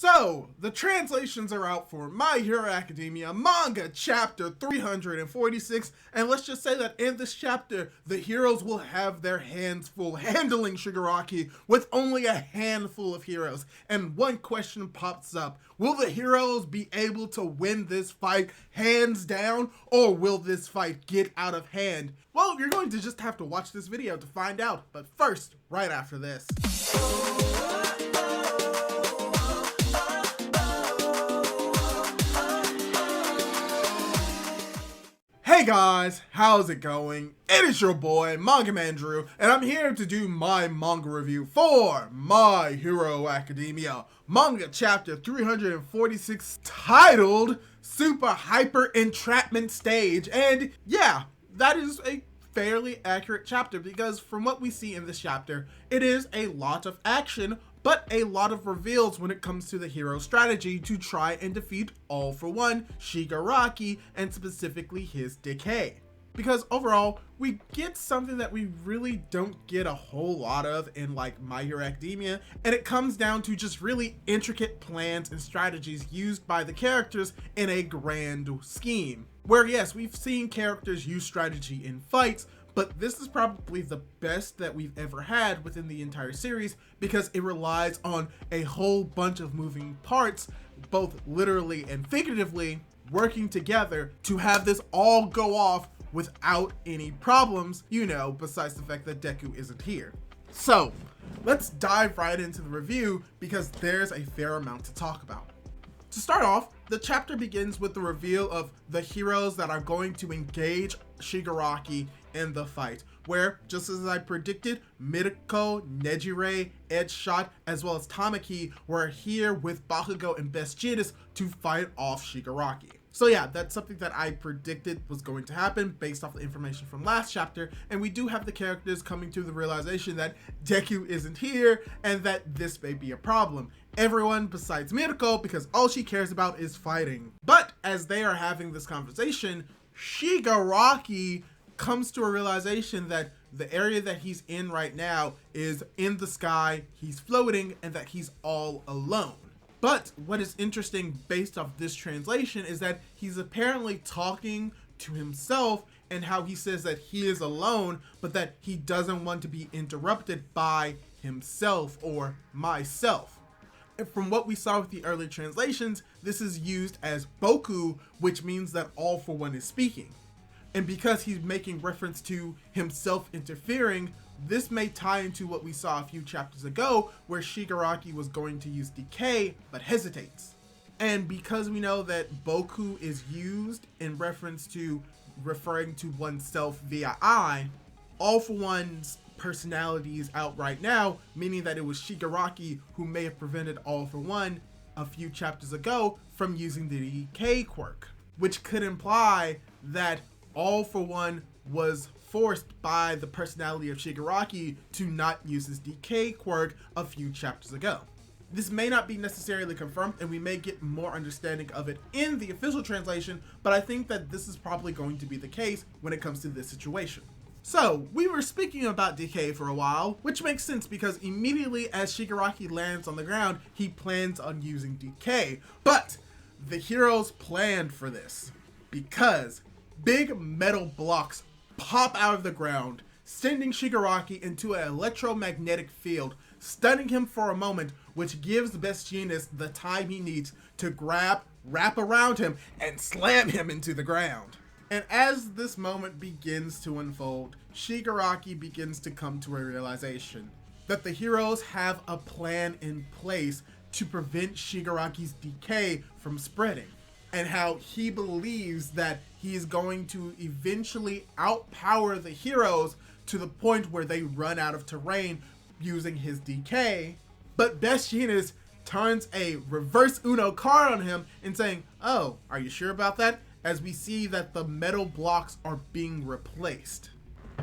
So, the translations are out for My Hero Academia Manga Chapter 346, and let's just say that in this chapter, the heroes will have their hands full handling Shigaraki with only a handful of heroes. And one question pops up: will the heroes be able to win this fight hands down, or will this fight get out of hand? Well, you're going to just have to watch this video to find out, but first, right after this. Hey guys, how's it going? It is your boy, Manga Man Drew, and I'm here to do my manga review for My Hero Academia Manga Chapter 346, titled Super Hyper Entrapment Stage. And yeah, that is a fairly accurate chapter because from what we see in this chapter, it is a lot of action, but a lot of reveals when it comes to the hero strategy to try and defeat All For One, Shigaraki, and specifically his decay. Because overall, we get something that we really don't get a whole lot of in like My Hero Academia, and it comes down to just really intricate plans and strategies used by the characters in a grand scheme. Where yes, we've seen characters use strategy in fights, but this is probably the best that we've ever had within the entire series because it relies on a whole bunch of moving parts, both literally and figuratively, working together to have this all go off without any problems, you know, besides the fact that Deku isn't here. So, let's dive right into the review because there's a fair amount to talk about. To start off, the chapter begins with the reveal of the heroes that are going to engage Shigaraki in the fight, where, just as I predicted, Midako, Nejire, Edgeshot, as well as Tamaki were here with Bakugo and Best Jeanist to fight off Shigaraki. So yeah, that's something that I predicted was going to happen based off the information from last chapter, and we do have the characters coming to the realization that Deku isn't here and that this may be a problem. Everyone besides Midako, because all she cares about is fighting. But as they are having this conversation, Shigaraki comes to a realization that the area that he's in right now is in the sky, he's floating, and that he's all alone. But what is interesting based off this translation is that he's apparently talking to himself and how he says that he is alone, but that he doesn't want to be interrupted by himself or myself. And from what we saw with the early translations, this is used as Boku, which means that All For One is speaking. And because he's making reference to himself interfering, this may tie into what we saw a few chapters ago where Shigaraki was going to use decay but hesitates. And because we know that Boku is used in reference to referring to oneself via I, All For One's personality is out right now, meaning that it was Shigaraki who may have prevented All For One a few chapters ago from using the decay quirk, which could imply that All For One was forced by the personality of Shigaraki to not use his decay quirk a few chapters ago. This may not be necessarily confirmed, and we may get more understanding of it in the official translation, but I think that this is probably going to be the case when it comes to this situation. So, we were speaking about decay for a while, which makes sense because immediately as Shigaraki lands on the ground, he plans on using decay. But the heroes planned for this because big metal blocks pop out of the ground, sending Shigaraki into an electromagnetic field, stunning him for a moment, which gives Best Jeanist the time he needs to grab, wrap around him, and slam him into the ground. And as this moment begins to unfold, Shigaraki begins to come to a realization that the heroes have a plan in place to prevent Shigaraki's decay from spreading, and how he believes that he is going to eventually outpower the heroes to the point where they run out of terrain using his decay. But Best Jeanist turns a reverse Uno card on him and saying, "Oh, are you sure about that?" As we see that the metal blocks are being replaced.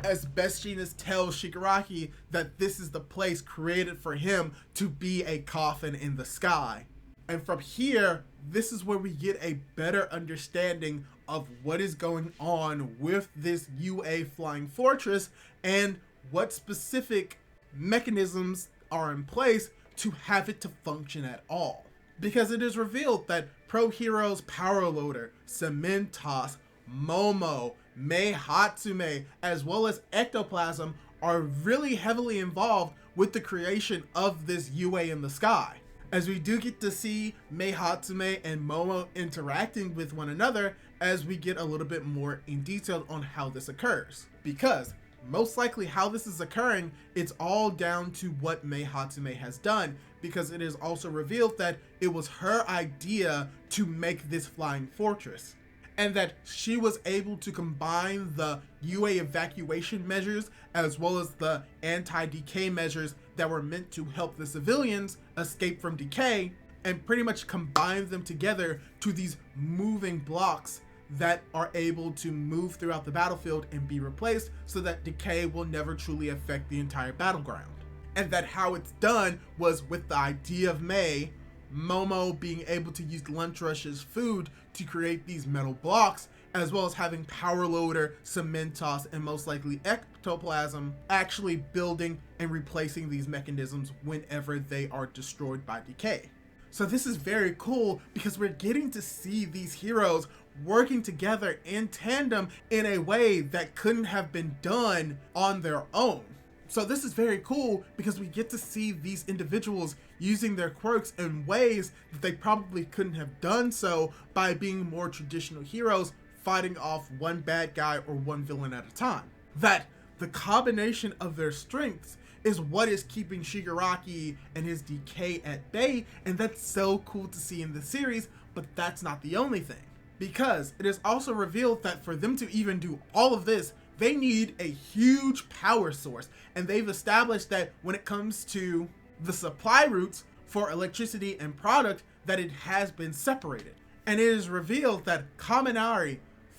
As Best Jeanist tells Shigaraki that this is the place created for him to be a coffin in the sky. And from here, this is where we get a better understanding of what is going on with this UA Flying Fortress and what specific mechanisms are in place to have it to function at all. because it is revealed that Pro Hero's Power Loader, Cementoss, Momo, Mei Hatsume, as well as Ectoplasm are really heavily involved with the creation of this UA in the sky. As we do get to see Mei Hatsume and Momo interacting with one another as we get a little bit more in detail on how this occurs. Because most likely how this is occurring, it's all down to what Mei Hatsume has done, because it is also revealed that it was her idea to make this flying fortress, and that she was able to combine the UA evacuation measures as well as the anti-decay measures that were meant to help the civilians escape from decay, and pretty much combine them together to these moving blocks that are able to move throughout the battlefield and be replaced so that decay will never truly affect the entire battleground. And that how it's done was with the idea of Mei, Momo being able to use Lunch Rush's food to create these metal blocks, as well as having Power Loader, Cementoss, and most likely Ectoplasm actually building and replacing these mechanisms whenever they are destroyed by decay. So this is very cool because we're getting to see these heroes working together in tandem in a way that couldn't have been done on their own. So this is very cool because we get to see these individuals using their quirks in ways that they probably couldn't have done so by being more traditional heroes fighting off one bad guy or one villain at a time. That the combination of their strengths is what is keeping Shigaraki and his decay at bay, and that's so cool to see in the series, but that's not the only thing. Because it is also revealed that for them to even do all of this, they need a huge power source, and they've established that when it comes to the supply routes for electricity and product, that it has been separated. And it is revealed that Kaminari,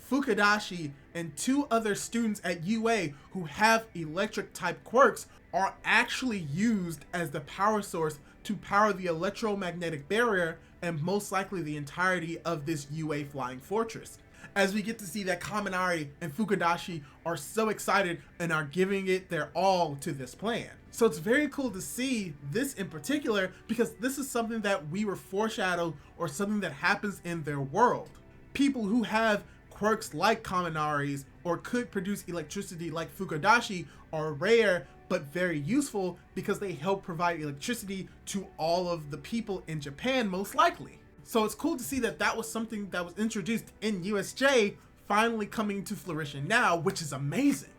Fukudashi, and 2 other students at UA who have electric type quirks are actually used as the power source to power the electromagnetic barrier and most likely the entirety of this UA flying fortress. As we get to see that Kaminari and Fukudashi are so excited and are giving it their all to this plan. So it's very cool to see this in particular because this is something that we were foreshadowed or something that happens in their world. People who have quirks like Kaminari's or could produce electricity like Fukudashi are rare but very useful because they help provide electricity to all of the people in Japan most likely. So it's cool to see that that was something that was introduced in USJ finally coming to fruition now, which is amazing.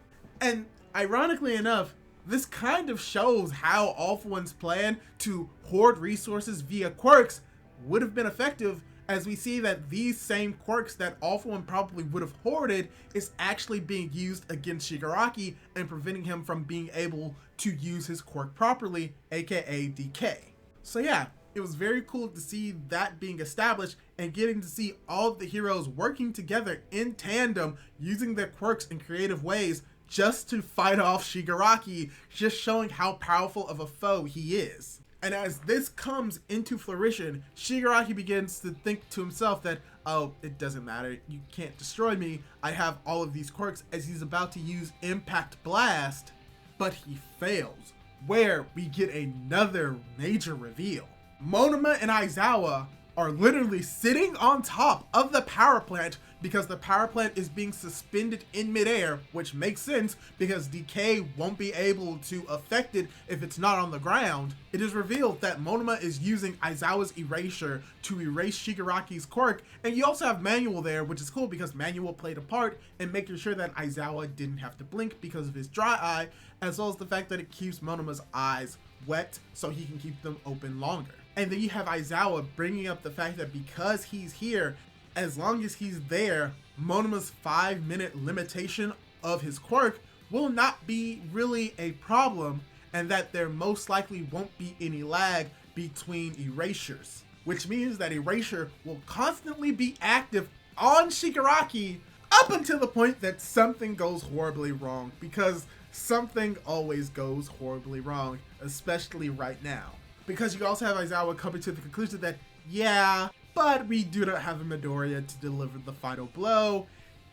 And ironically enough, this kind of shows how All For One's plan to hoard resources via quirks would have been effective, as we see that these same quirks that All For One probably would have hoarded is actually being used against Shigaraki and preventing him from being able to use his quirk properly, aka decay. So yeah, it was very cool to see that being established and getting to see all of the heroes working together in tandem using their quirks in creative ways just to fight off Shigaraki, just showing how powerful of a foe he is. And as this comes into fruition, Shigaraki begins to think to himself that, oh, it doesn't matter, you can't destroy me, I have all of these quirks, as he's about to use Impact Blast, but he fails, where we get another major reveal. Monoma and Aizawa are literally sitting on top of the power plant because the power plant is being suspended in midair, which makes sense because decay won't be able to affect it if it's not on the ground. It is revealed that Monoma is using Aizawa's Erasure to erase Shigaraki's quirk, and you also have Manual there, which is cool because Manual played a part in making sure that Aizawa didn't have to blink because of his dry eye, as well as the fact that it keeps Monoma's eyes wet so he can keep them open longer. And then you have Aizawa bringing up the fact that because he's here, as long as he's there, Monoma's 5-minute limitation of his quirk will not be really a problem, and that there most likely won't be any lag between erasures, which means that Erasure will constantly be active on Shigaraki up until the point that something goes horribly wrong, because something always goes horribly wrong, especially right now. Because you also have Aizawa coming to the conclusion that, yeah, but we do not have a Midoriya to deliver the final blow,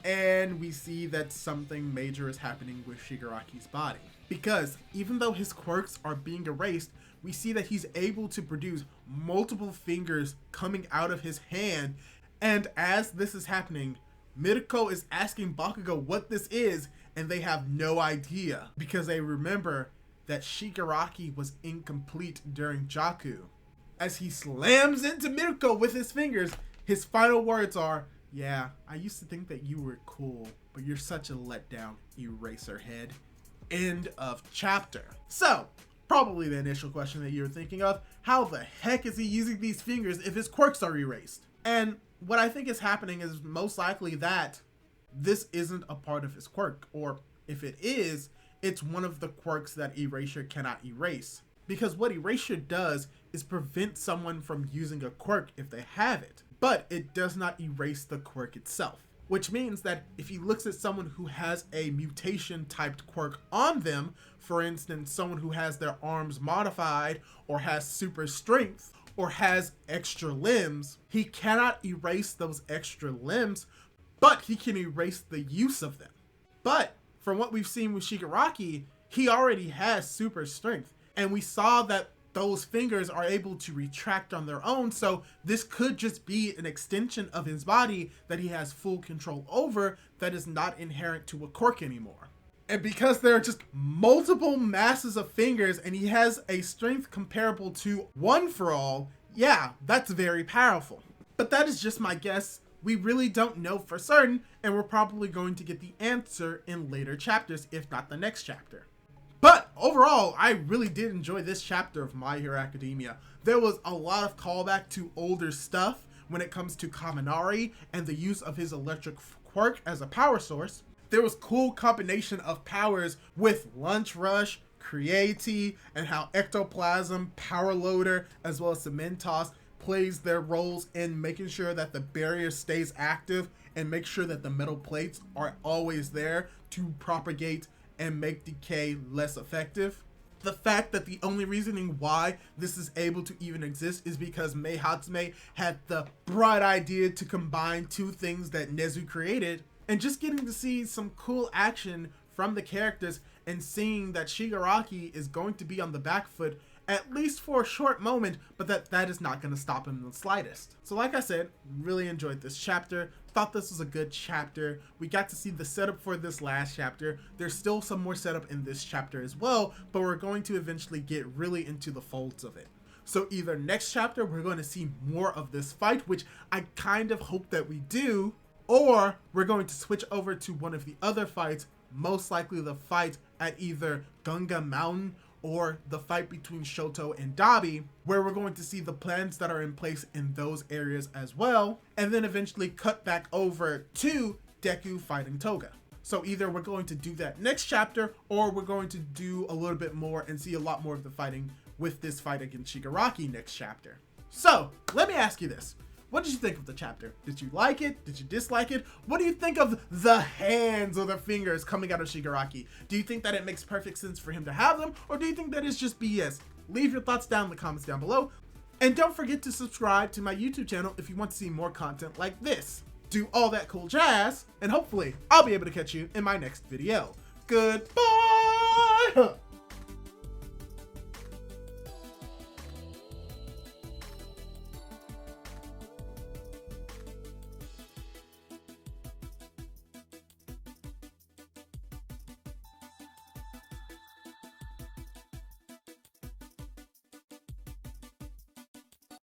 and we see that something major is happening with Shigaraki's body. Because even though his quirks are being erased, we see that he's able to produce multiple fingers coming out of his hand. And as this is happening, Midako is asking Bakugo what this is, and they have no idea because they remember that Shigaraki was incomplete during Jaku. As he slams into Midako with his fingers, his final words are, "Yeah, I used to think that you were cool, but you're such a letdown, Eraserhead." End of chapter. So, probably the initial question that you're thinking of, how the heck is he using these fingers if his quirks are erased? And what I think is happening is most likely that this isn't a part of his quirk, or if it is, it's one of the quirks that Erasure cannot erase. Because what Erasure does is prevent someone from using a quirk if they have it, but it does not erase the quirk itself. Which means that if he looks at someone who has a mutation typed quirk on them, for instance, someone who has their arms modified or has super strength or has extra limbs, he cannot erase those extra limbs, but he can erase the use of them. But from what we've seen with Shigaraki, he already has super strength, and we saw that those fingers are able to retract on their own, so this could just be an extension of his body that he has full control over that is not inherent to a quirk anymore. And because there are just multiple masses of fingers and he has a strength comparable to One for All, yeah, that's very powerful. But that is just my guess. We really don't know for certain, and we're probably going to get the answer in later chapters, if not the next chapter. But overall, I really did enjoy this chapter of My Hero Academia. There was a lot of callback to older stuff when it comes to Kaminari and the use of his electric quirk as a power source. There was cool combination of powers with Lunch Rush, Creati, and how Ectoplasm, Power Loader, as well as Cementos plays their roles in making sure that the barrier stays active and make sure that the metal plates are always there to propagate and make decay less effective. The fact that the only reasoning why this is able to even exist is because Mei Hatsume had the bright idea to combine two things that Nezu created, and just getting to see some cool action from the characters and seeing that Shigaraki is going to be on the back foot at least for a short moment, but that is not going to stop him in the slightest. So like I said, really enjoyed this chapter. Thought this was a good chapter. We got to see the setup for this last chapter. There's still some more setup in this chapter as well, but we're going to eventually get really into the folds of it. So either next chapter we're going to see more of this fight, which I kind of hope that we do, or we're going to switch over to one of the other fights, most likely the fight at either Gunga Mountain or the fight between Shoto and Dabi, where we're going to see the plans that are in place in those areas as well, and then eventually cut back over to Deku fighting Toga. So either we're going to do that next chapter, or we're going to do a little bit more and see a lot more of the fighting with this fight against Shigaraki next chapter. So let me ask you this. What did you think of the chapter? Did you like it? Did you dislike it? What do you think of the hands or the fingers coming out of Shigaraki? Do you think that it makes perfect sense for him to have them, or do you think that it's just BS? Leave your thoughts down in the comments down below. And don't forget to subscribe to my YouTube channel if you want to see more content like this. Do all that cool jazz, and hopefully I'll be able to catch you in my next video. Goodbye!